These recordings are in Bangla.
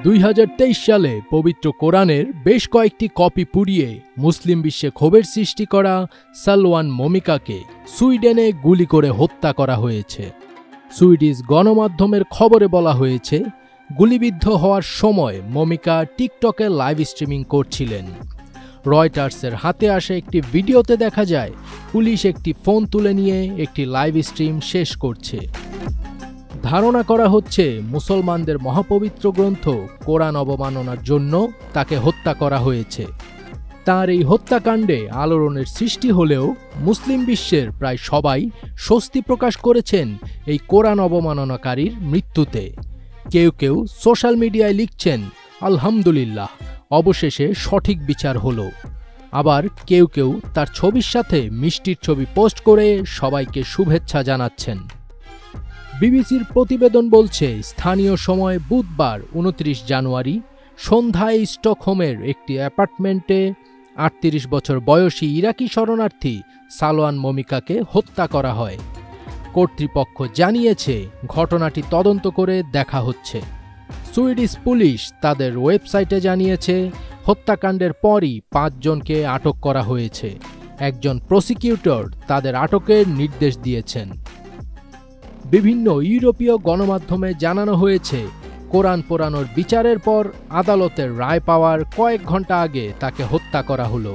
2023 সালে পবিত্র কোরআনের বেশ কয়েকটি কপি পুড়িয়ে মুসলিম বিশ্বে ক্ষোভের সৃষ্টি করা সালওয়ান মমিকাকে সুইডেনে গুলি করে হত্যা করা হয়েছে। সুইডিশ গণমাধ্যমের খবরে বলা হয়েছে, গুলিবিদ্ধ হওয়ার সময় মমিকা টিকটকে লাইভ স্ট্রিমিং করছিলেন। রয়টার্সের হাতে আসা একটি ভিডিওতে দেখা যায় পুলিশ একটি ফোন তুলে নিয়ে একটি লাইভ স্ট্রিম শেষ করছে। ধারণা করা হচ্ছে মুসলমানদের মহাপবিত্র গ্রন্থ কোরআন অবমাননার জন্য তাকে হত্যা করা হয়েছে। তার এই হত্যাকাণ্ডে আলোড়নের সৃষ্টি হলেও মুসলিম বিশ্বের প্রায় সবাই স্বস্তি প্রকাশ করেছেন এই কোরআন অবমাননাকারীর মৃত্যুতে। কেউ কেউ সোশ্যাল মিডিয়ায় লিখছেন, আলহামদুলিল্লাহ, অবশেষে সঠিক বিচার হলো। আবার কেউ কেউ তার ছবির সাথে মিষ্টির ছবি পোস্ট করে সবাইকে শুভেচ্ছা জানাচ্ছেন। বিবিসির প্রতিবেদন বলছে, স্থানীয় সময় বুধবার 29 জানুয়ারি সন্ধ্যায় স্টকহোমের একটি অ্যাপার্টমেন্টে 38 বছর বয়সী ইরাকি শরণার্থী সালওয়ান মমিকাকে হত্যা করা হয়। কর্তৃপক্ষ জানিয়েছে ঘটনাটি তদন্ত করে দেখা হচ্ছে। সুইডিশ পুলিশ তাদের ওয়েবসাইটে জানিয়েছে, হত্যাকাণ্ডের পরই 5 জনকে আটক করা হয়েছে। একজন প্রসিকিউটর তাদের আটকের নির্দেশ দিয়েছেন। বিভিন্ন ইউরোপীয় গণমাধ্যমে জানানো হয়েছে, কোরআন পোড়ানোর বিচারের পর আদালতের রায় পাওয়ার কয়েক ঘন্টা আগে তাকে হত্যা করা হলো।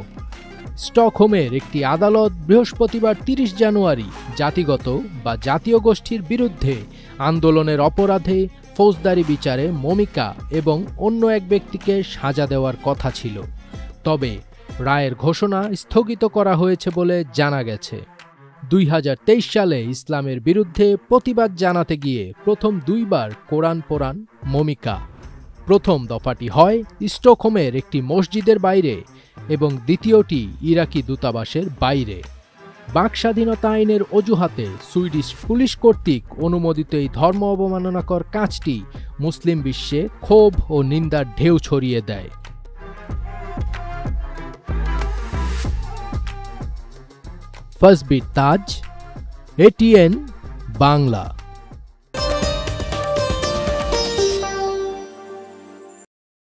স্টকহোমের একটি আদালত বৃহস্পতিবার 30 জানুয়ারি জাতিগত বা জাতীয় গোষ্ঠীর বিরুদ্ধে আন্দোলনের অপরাধে ফৌজদারি বিচারে মমিকা এবং অন্য এক ব্যক্তিকে সাজা দেওয়ার কথা ছিল। তবে রায়ের ঘোষণা স্থগিত করা হয়েছে বলে জানা গেছে। 2023 সালে ইসলামের বিরুদ্ধে প্রতিবাদ জানাতে গিয়ে প্রথম 2 বার কোরআন পোড়ান মমিকা। প্রথম দফাটি হয় স্টকহোমের একটি মসজিদের বাইরে এবং দ্বিতীয়টি ইরাকি দূতাবাসের বাইরে। বাক স্বাধীনতা আইনের অজুহাতে সুইডিশ পুলিশ কর্তৃক অনুমোদিত এই ধর্ম অবমাননাকর কাজটি মুসলিম বিশ্বে ক্ষোভ ও নিন্দার ঢেউ ছড়িয়ে দেয়। ফার্স্ট বিট তাজ, ATN বাংলা।